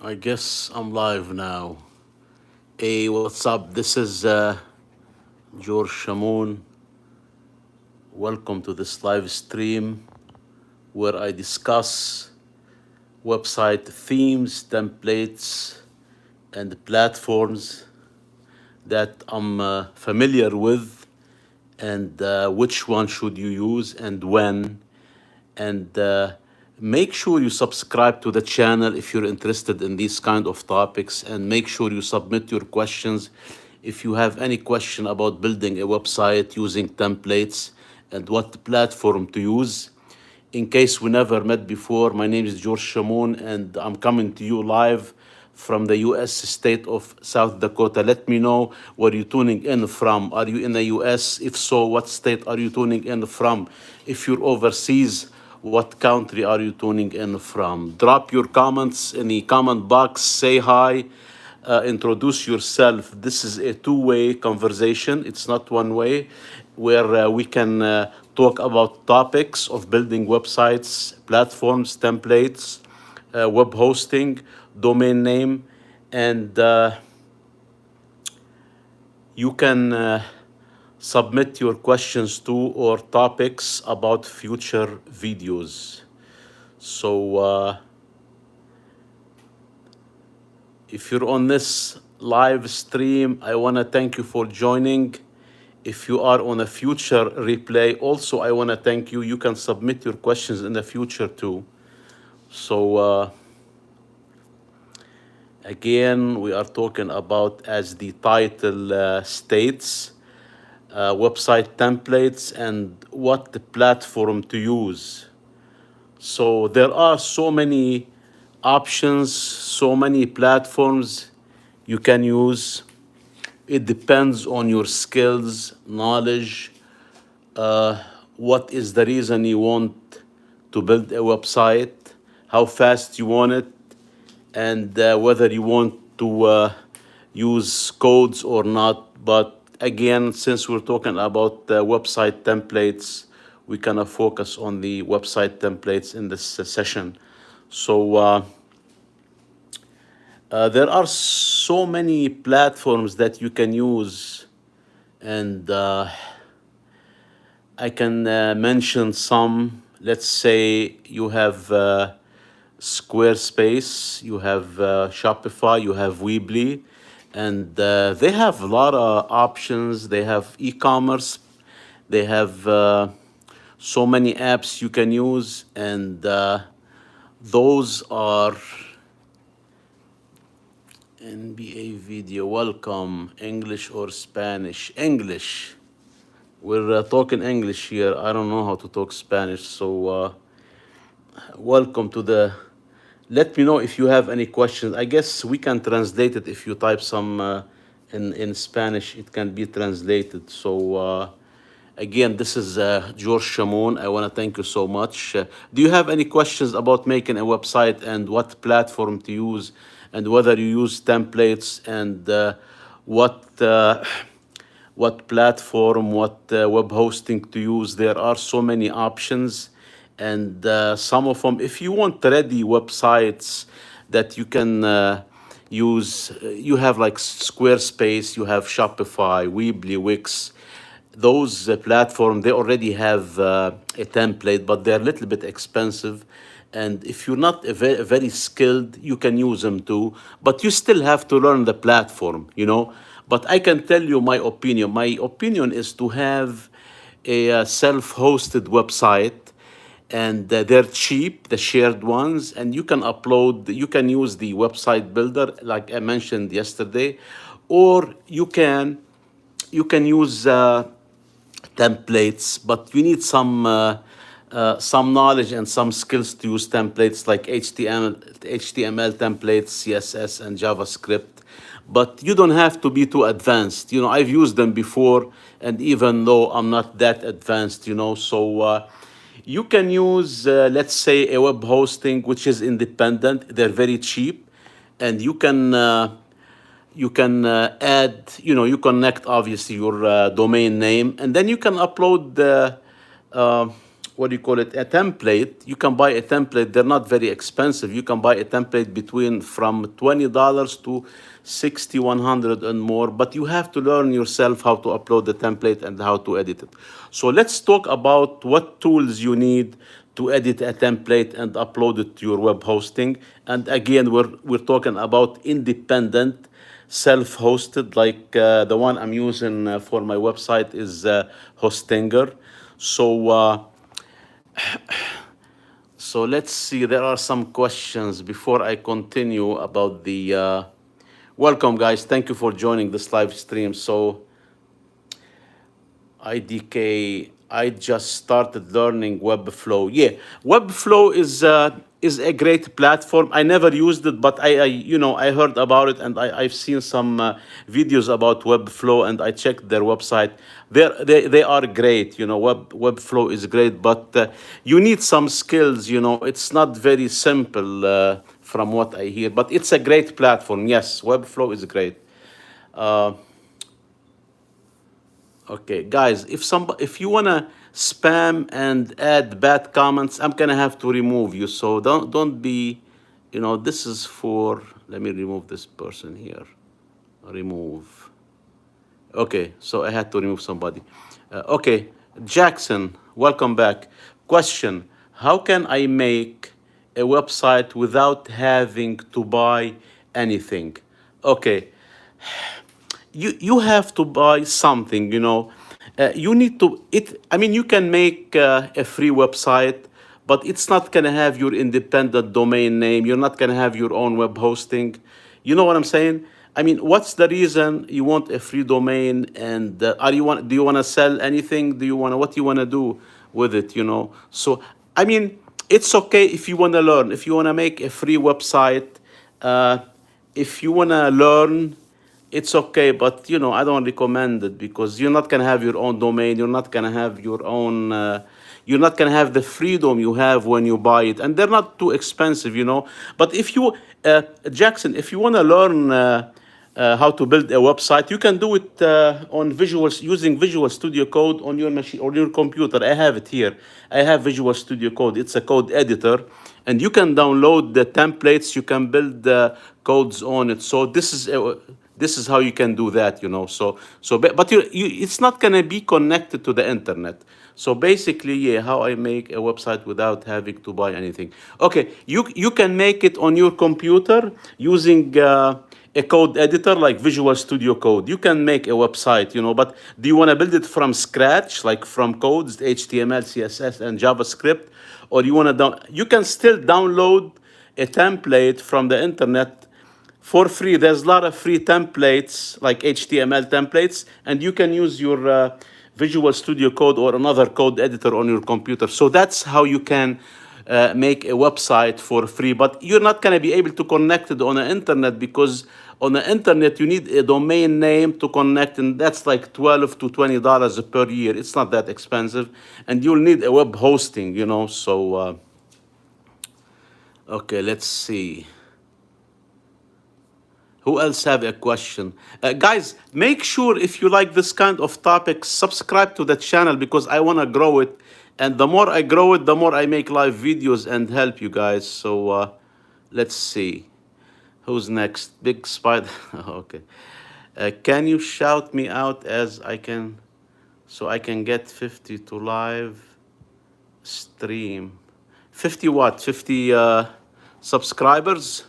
I guess I'm live now. Hey, what's up? This is George Shamoun. Welcome to this live stream where I discuss website themes, templates, and platforms that I'm familiar with, and which one should you use and when. And make sure you subscribe to the channel if you're interested in these kind of topics, and make sure you submit your questions if you have any question about building a website using templates and what platform to use. In case we never met before, my name is George Shamoun and I'm coming to you live from the US state of South Dakota. Let me know where you're tuning in from. Are you in the US? If so, what state are you tuning in from? If you're overseas, what country are you tuning in from? Drop your comments in the comment box, say hi, introduce yourself. This is a two-way conversation. It's not one way, where we can talk about topics of building websites, platforms, templates, web hosting, domain name, and you can submit your questions to or topics about future videos. So if you're on this live stream, I want to thank you for joining. If you are on a future replay, also I want to thank you. You can submit your questions in the future too. So again, we are talking about, as the title states, website templates and what the platform to use. So there are so many options, so many platforms you can use. It depends on your skills, knowledge, what is the reason you want to build a website, how fast you want it, and whether you want to use codes or not. But again, since we're talking about website templates, we kind of focus on the website templates in this session. So there are so many platforms that you can use, and I can mention some. Let's say you have Squarespace, you have Shopify, you have Weebly, and they have a lot of options. They have e-commerce, they have so many apps you can use, and those are NBA video. Welcome, English or Spanish? English. We're talking English here. I don't know how to talk Spanish, so welcome to the. Let me know if you have any questions. I guess we can translate it if you type some in Spanish. It can be translated. So again, this is George Shamoun. I want to thank you so much. Do you have any questions about making a website and what platform to use, and whether you use templates, and what platform, what web hosting to use? There are so many options, and some of them, if you want ready websites that you can use, you have like Squarespace, you have Shopify, Weebly, Wix. Those platforms, they already have a template, but they're a little bit expensive. And if you're not very skilled, you can use them too, but you still have to learn the platform, you know. But I can tell you my opinion. My opinion is to have a self-hosted website, and they're cheap, the shared ones, and you can upload, you can use the website builder like I mentioned yesterday, or you can use templates, but you need some knowledge and some skills to use templates like HTML templates, CSS, and JavaScript. But you don't have to be too advanced. You know, I've used them before, and even though I'm not that advanced, you know, so you can use, let's say, a web hosting which is independent. They're very cheap, and you can add, you know, you connect obviously your domain name, and then you can upload what do you call it, a template. You can buy a template. They're not very expensive. You can buy a template between from $20 to 60, 100 and more, but you have to learn yourself how to upload the template and how to edit it. So let's talk about what tools you need to edit a template and upload it to your web hosting. And again, we're talking about independent, self-hosted, like the one I'm using for my website is Hostinger. So let's see. There are some questions before I continue about the. Welcome, guys. Thank you for joining this live stream. So IDK, I just started learning Webflow. Yeah, Webflow is a great platform. I never used it, but I heard about it, and I've seen some videos about Webflow, and I checked their website. They are great. Webflow is great, but you need some skills. It's not very simple from what I hear, but it's a great platform. Yes, Webflow is great. Okay, guys, if you wanna spam and add bad comments, I'm gonna have to remove you. So don't be, this is for. Let me remove this person here. Remove. Okay, so I had to remove somebody. Okay, Jackson, welcome back. Question: how can I make a website without having to buy anything? Okay, you have to buy something. You need to you can make a free website, but it's not going to have your independent domain name. You're not going to have your own web hosting. You know what I'm saying? What's the reason you want a free domain? And do you want to sell anything? What do you want to do with it? So it's okay if you want to learn, if you want to make a free website, uh, if you want to learn, it's okay, but I don't recommend it, because you're not gonna have your own domain. You're not gonna have your own. You're not gonna have the freedom you have when you buy it, and they're not too expensive. But if you, Jackson, if you wanna learn how to build a website, you can do it on using Visual Studio Code on your machine or your computer. I have it here. I have Visual Studio Code. It's a code editor, and you can download the templates. You can build codes on it. So this is how you can do that. But it's not going to be connected to the internet. So basically, yeah, how I make a website without having to buy anything. Okay, you can make it on your computer using a code editor like Visual Studio Code. You can make a website, but do you want to build it from scratch, like from codes, HTML, CSS, and JavaScript? Or you can still download a template from the internet for free. There's a lot of free templates, like HTML templates, and you can use your Visual Studio Code or another code editor on your computer. So that's how you can make a website for free. But you're not going to be able to connect it on the internet, because on the internet you need a domain name to connect, and that's like $12 to $20 per year. It's not that expensive, and you'll need a web hosting. So okay, let's see. Who else have a question? Guys, make sure if you like this kind of topics, subscribe to the channel, because I want to grow it. And the more I grow it, the more I make live videos and help you guys. So let's see. Who's next? Big Spider. Okay. Can you shout me out so I can get 50 to live stream? 50 what? 50 subscribers?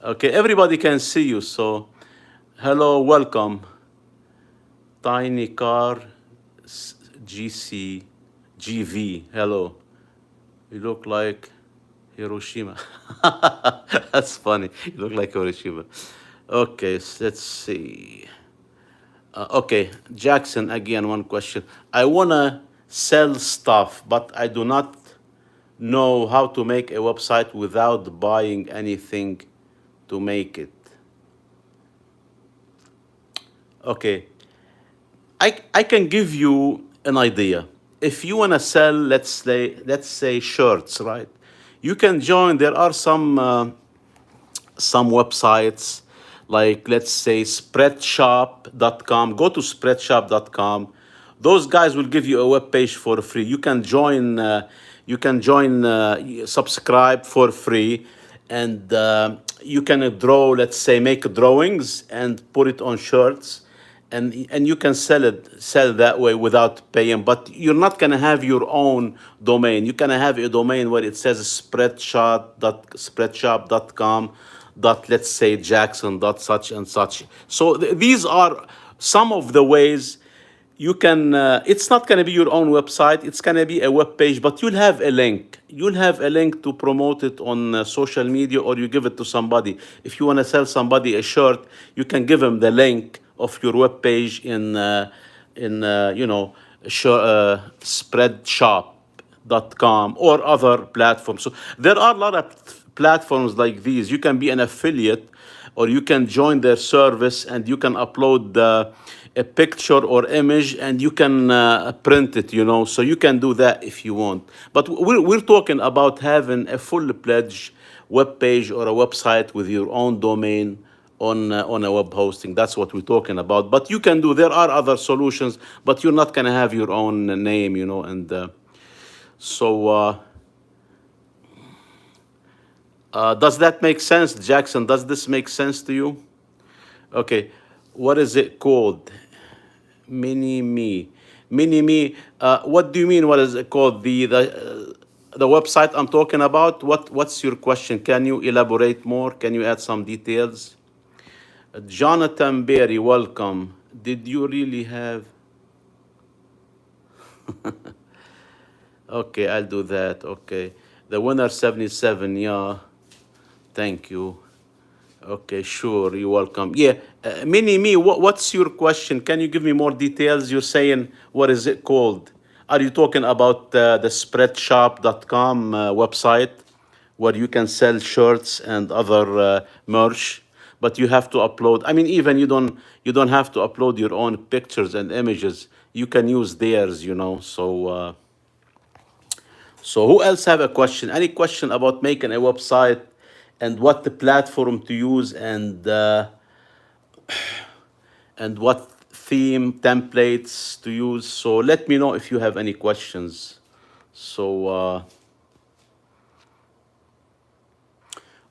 Okay, everybody can see you, so hello, welcome. Tiny Car GV, hello. You look like Hiroshima. That's funny, you look like Hiroshima. Okay, so let's see. Okay, Jackson, again, one question. I wanna sell stuff, but I do not know how to make a website without buying anything to make it. Okay, I can give you an idea. If you want to sell, let's say shirts, right? You can join. There are some websites, like let's say Spreadshop.com. Go to Spreadshop.com. those guys will give you a web page for free. You can join. Subscribe for free, and you can draw. Let's say make drawings and put it on shirts, and you can sell that way without paying. But you're not gonna have your own domain. You're gonna have a domain where it says spreadshop.com dot, let's say, Jackson dot such and such. So these are some of the ways you can. It's not going to be your own website, it's going to be a web page, but you'll have a link to promote it on social media, or you give it to somebody. If you want to sell somebody a shirt, you can give them the link of your web page in spreadshop.com or other platforms. So there are a lot of platforms like these. You can be an affiliate, or you can join their service, and you can upload a picture or image, and you can print it, so you can do that if you want. But we're talking about having a full-fledged web page or a website with your own domain on a web hosting. That's what we're talking about. But you can do, there are other solutions, but you're not going to have your own name, and so does that make sense, Jackson? Does this make sense to you? Okay, what is it called? Mini me. What do you mean? What is it called? The website I'm talking about. What's your question? Can you elaborate more? Can you add some details? Jonathan Berry, welcome. Did you really have? Okay, I'll do that. Okay, the winner 77. Yeah, thank you. Okay, sure, you're welcome. Yeah, Mini Me, what's your question? Can you give me more details? You're saying, what is it called? Are you talking about the spreadshop.com website, where you can sell shirts and other merch, but you have to upload? I mean, even you don't have to upload your own pictures and images. You can use theirs, So who else have a question? Any question about making a website and what the platform to use, and what theme templates to use? So let me know if you have any questions. So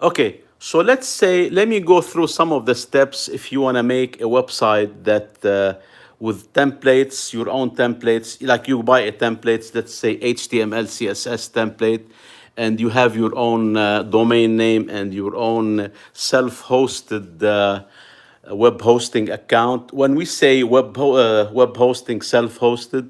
okay, so let me go through some of the steps if you want to make a website that with templates, your own templates, like you buy a template, let's say HTML, CSS template, and you have your own domain name and your own self-hosted web hosting account. When we say web hosting self-hosted,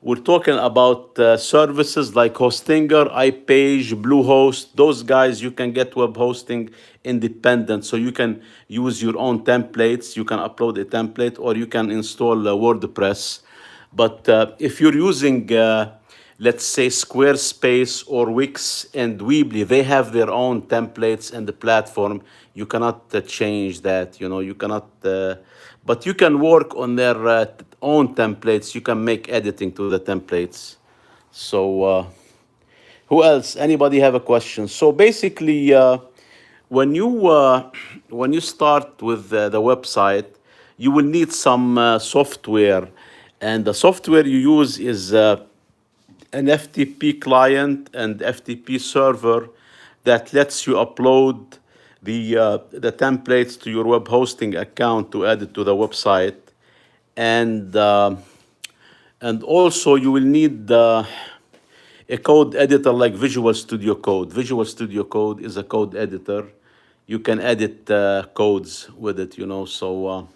we're talking about services like Hostinger, iPage, Bluehost. Those guys, you can get web hosting independent. So you can use your own templates. You can upload a template, or you can install WordPress. But if you're using, let's say, Squarespace or Wix and Weebly, they have their own templates and the platform. You cannot change that. You cannot. But you can work on their own templates. You can make editing to the templates. So who else? Anybody have a question? So basically, when you start with the website, you will need some software, and the software you use is an FTP client and FTP server that lets you upload the templates to your web hosting account to add it to the website, and also you will need a code editor like Visual Studio Code. Visual Studio Code is a code editor. You can edit codes with it, So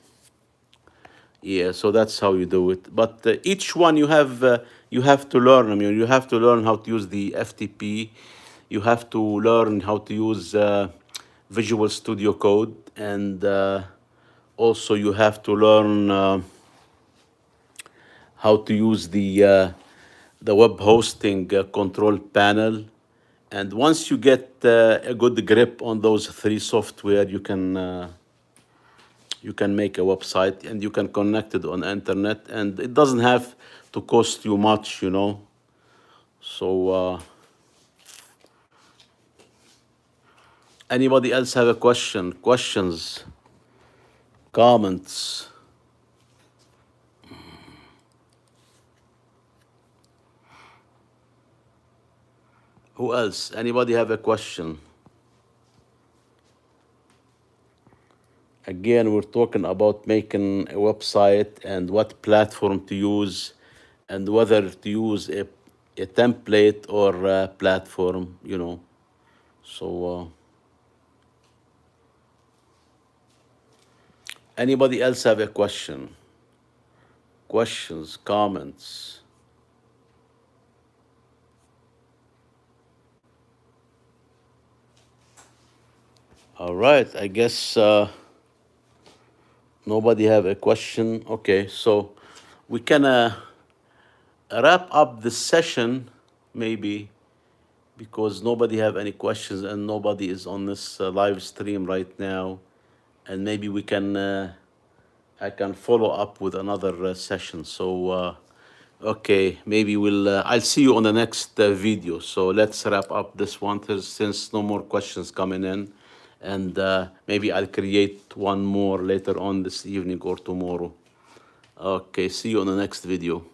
yeah, so that's how you do it. But each one you have to learn. I mean, you have to learn how to use the FTP. You have to learn how to use Visual Studio Code, and also you have to learn how to use the web hosting control panel. And once you get a good grip on those three software, you can make a website, and you can connect it on internet, and it doesn't have to cost you much, So anybody else have a questions, comments? Who else? Anybody have a question? Again, we're talking about making a website and what platform to use and whether to use a template or a platform, you know. So, anybody else have a question? Questions, comments? All right, I guess nobody have a question. Okay, so we can wrap up the session maybe because nobody have any questions and nobody is on this live stream right now, and maybe we can I can follow up with another session. So okay, maybe I'll see you on the next video. So let's wrap up this one since no more questions coming in, and maybe I'll create one more later on this evening or tomorrow. Okay, see you on the next video.